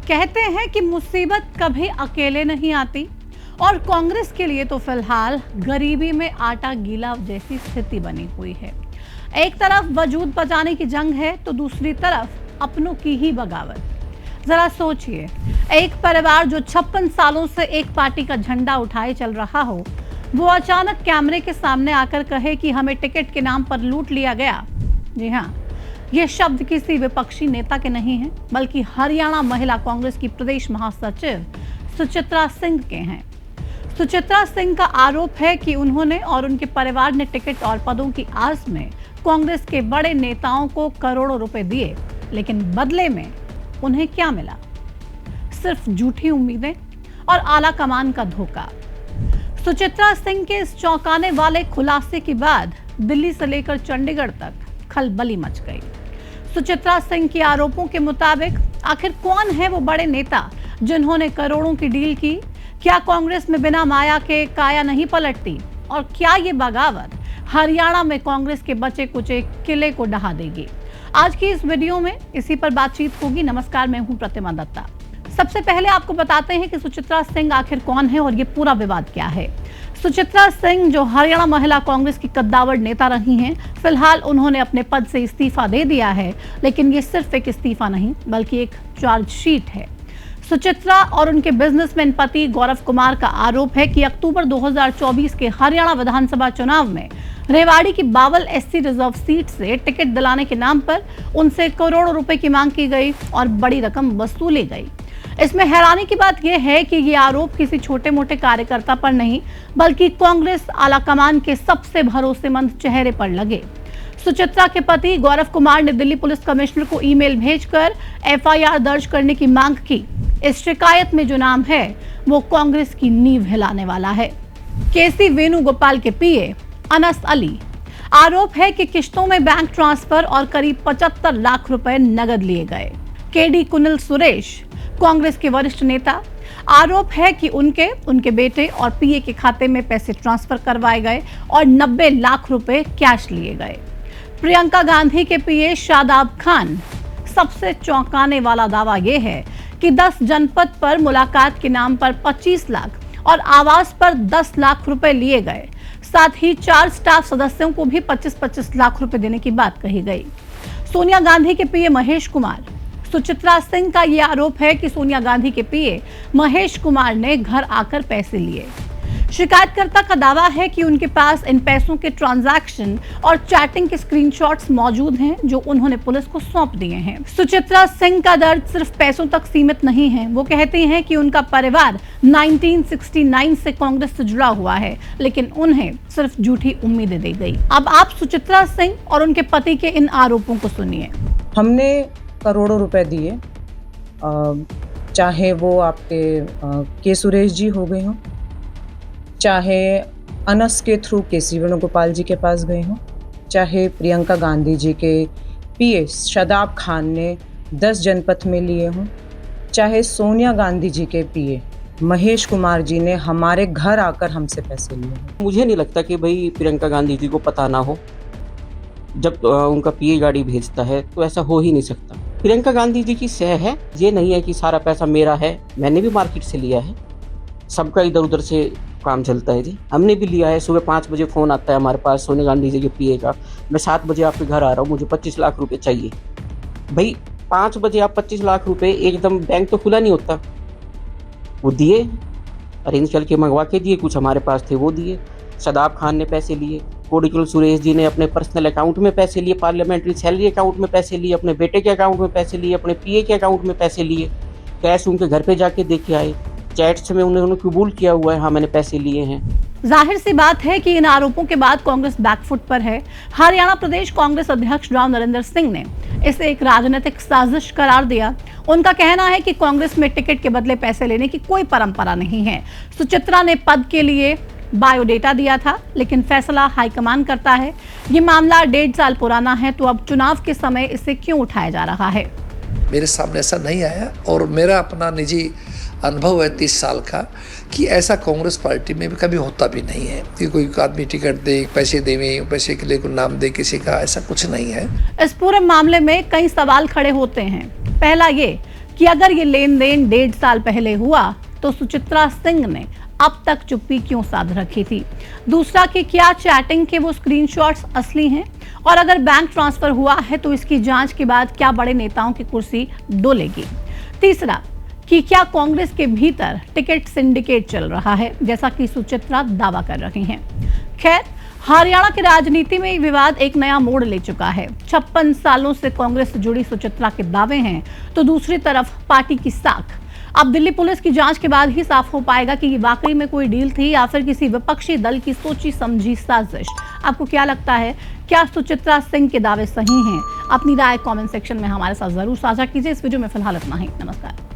कहते हैं कि मुसीबत कभी अकेले नहीं आती और कांग्रेस के लिए तो फिलहाल गरीबी में आटा गीला जैसी स्थिति बनी हुई है। एक तरफ वजूद बचाने की जंग है तो दूसरी तरफ अपनों की ही बगावत। जरा सोचिए, एक परिवार जो 56 सालों से एक पार्टी का झंडा उठाए चल रहा हो, वो अचानक कैमरे के सामने आकर कहे कि हमें टिकट के नाम पर लूट लिया गया। जी हाँ, ये शब्द किसी विपक्षी नेता के नहीं हैं, बल्कि हरियाणा महिला कांग्रेस की प्रदेश महासचिव सुचित्रा सिंह के हैं। सुचित्रा सिंह का आरोप है कि उन्होंने और उनके परिवार ने टिकट और पदों की आस में कांग्रेस के बड़े नेताओं को करोड़ों रुपए दिए, लेकिन बदले में उन्हें क्या मिला? सिर्फ झूठी उम्मीदें और आला कमान का धोखा। सुचित्रा सिंह के इस चौंकाने वाले खुलासे के बाद दिल्ली से लेकर चंडीगढ़ तक खलबली मच गई। सुचित्रा सिंह के आरोपों के मुताबिक आखिर कौन है वो बड़े नेता जिन्होंने करोड़ों की डील की? क्या कांग्रेस में बिना माया के काया नहीं पलटती? और क्या ये बगावत हरियाणा में कांग्रेस के बचे कुचे किले को ढहा देगी? आज की इस वीडियो में इसी पर बातचीत होगी। नमस्कार, मैं हूं प्रतिमा दत्ता। सबसे पहले आपको बताते हैं कि सुचित्रा सिंह आखिर कौन है और ये पूरा विवाद क्या है। सुचित्रा सिंह जो हरियाणा महिला कांग्रेस की कद्दावर नेता रही हैं, फिलहाल उन्होंने अपने पद से इस्तीफा दे दिया है, लेकिन ये सिर्फ एक इस्तीफा नहीं बल्कि एक चार्जशीट है। सुचित्रा और उनके बिजनेसमैन पति गौरव कुमार का आरोप है कि अक्टूबर 2024 के हरियाणा विधानसभा चुनाव में रेवाड़ी की बावल एससी रिजर्व सीट से टिकट दिलाने के नाम पर उनसे करोड़ों रुपए की मांग की गई और बड़ी रकम वसूली गई। इसमें हैरानी की बात यह है कि ये आरोप किसी छोटे मोटे कार्यकर्ता पर नहीं, बल्कि कांग्रेस आलाकमान के सबसे भरोसेमंद चेहरे पर लगे। सुचित्रा के पति गौरव कुमार ने दिल्ली पुलिस कमिश्नर को ईमेल भेजकर एफआईआर दर्ज करने की मांग की। इस शिकायत में जो नाम है वो कांग्रेस की नींव हिलाने वाला है। केसी वेणुगोपाल के पीए अनस अली। आरोप है कि किश्तों में बैंक ट्रांसफर और करीब 75 लाख रुपए नगद लिए गए। केडी कुनिल सुरेश, कांग्रेस के वरिष्ठ नेता। आरोप है कि उनके बेटे और पीए के खाते में पैसे ट्रांसफर करवाए गए और 90 लाख रुपए कैश लिए गए। प्रियंका गांधी के पीए शादाब खान। सबसे चौंकाने वाला दावा यह है कि 10 जनपद पर मुलाकात के नाम पर 25 लाख और आवास पर 10 लाख रुपए लिए गए। साथ ही 4 स्टाफ सदस्यों को भी 25-25 लाख रुपए देने की बात कही गई। सोनिया गांधी के पीए महेश कुमार। सुचित्रा सिंह का यह आरोप है कि सोनिया गांधी के पीए महेश कुमार ने घर आकर पैसे लिए। शिकायतकर्ता का दावा है कि उनके पास इन पैसों के ट्रांजैक्शन और चैटिंग के स्क्रीनशॉट्स मौजूद हैं, जो उन्होंने पुलिस को सौंप दिए हैं। सुचित्रा सिंह का दर्द सिर्फ पैसों तक सीमित नहीं है। वो कहती हैं कि उनका परिवार 1969 से कांग्रेस से जुड़ा हुआ है, लेकिन उन्हें सिर्फ झूठी उम्मीदें दी गई। अब आप सुचित्रा सिंह और उनके पति के इन आरोपों को सुनिए। हमने करोड़ों रुपए दिए, चाहे वो आपके के सुरेश जी हो गए हों, चाहे अनस के थ्रू केसी वेणुगोपाल जी के पास गए हों, चाहे प्रियंका गांधी जी के पीए शादाब खान ने 10 जनपद में लिए हों, चाहे सोनिया गांधी जी के पीए महेश कुमार जी ने हमारे घर आकर हमसे पैसे लिए हों। मुझे नहीं लगता कि भाई प्रियंका गांधी जी को पता ना हो। जब उनका पीए गाड़ी भेजता है तो ऐसा हो ही नहीं सकता। प्रियंका गांधी जी की सह है, ये नहीं है कि सारा पैसा मेरा है, मैंने भी मार्केट से लिया है। सबका इधर उधर से काम चलता है जी। हमने भी लिया है। सुबह 5 बजे फ़ोन आता है हमारे पास सोनिया गांधी जी के पीए का, मैं 7 बजे आपके घर आ रहा हूँ, मुझे 25 लाख रुपए चाहिए। भाई 5 बजे आप 25 लाख रुपए, एकदम बैंक तो खुला नहीं होता। वो दिए, अरेंज करके मंगवा के दिए, कुछ हमारे पास थे वो दिए। शादाब खान ने पैसे लिए, कोडिकुल सुरेश जी ने अपने पर्सनल अकाउंट में पैसे लिए, पार्लियामेंट्री सैलरी अकाउंट में पैसे लिए, अपने बेटे के अकाउंट में पैसे लिए, अपने पीए के अकाउंट में पैसे लिए, कैश उनके घर पे जाके दे के आए। चैट्स में उन्होंने कबूल किया हुआ है, हाँ मैंने पैसे लिए हैं। जाहिर सी बात है कि इन आरोपों के बाद कांग्रेस बैकफुट पर है। हरियाणा प्रदेश कांग्रेस अध्यक्ष राव नरेंद्र सिंह ने इसे एक राजनीतिक साजिश करार दिया। उनका कहना है कि कांग्रेस में टिकट के बदले पैसे लेने की कोई परंपरा नहीं है। सुचित्रा ने पद के लिए बायोडेटा दिया था, लेकिन फैसला हाईकमान करता है। ये मामला 1.5 साल पुराना है, तो अब चुनाव के समय इसे क्यों उठाया जा रहा है? मेरे सामने ऐसा नहीं आया और मेरा अपना निजी अनुभव है 30 साल का कि ऐसा कांग्रेस पार्टी में भी कभी होता भी नहीं है कि कोई आदमी टिकट दे, पैसे देवे, पैसे के लिए कोई नाम दे किसी का, ऐसा कुछ नहीं है। इस पूरे मामले में कई सवाल खड़े होते हैं। पहला ये कि अगर ये लेन देन 1.5 साल पहले हुआ तो सुचित्रा सिंह ने अब तक चुप्पी क्यों साध रखी थी। दूसरा कि क्या चैटिंग के वो स्क्रीनशॉट्स असली हैं, और अगर बैंक ट्रांसफर हुआ है तो इसकी जांच के बाद क्या बड़े नेताओं की कुर्सी डोलेगी। तीसरा कि क्या कांग्रेस के भीतर टिकट सिंडिकेट चल रहा है, जैसा कि सुचित्रा दावा कर रही हैं। खैर, हरियाणा की राजनीति में विवाद एक नया मोड़ ले चुका है। 56 सालों से कांग्रेस से जुड़ी सुचित्रा के दावे हैं, तो दूसरी तरफ पार्टी की साख। अब दिल्ली पुलिस की जांच के बाद ही साफ हो पाएगा कि ये वाकई में कोई डील थी या फिर किसी विपक्षी दल की सोची समझी साजिश। आपको क्या लगता है, क्या सुचित्रा सिंह के दावे सही हैं? अपनी राय कमेंट सेक्शन में हमारे साथ जरूर साझा कीजिए। इस वीडियो में फिलहाल इतना ही। नमस्कार।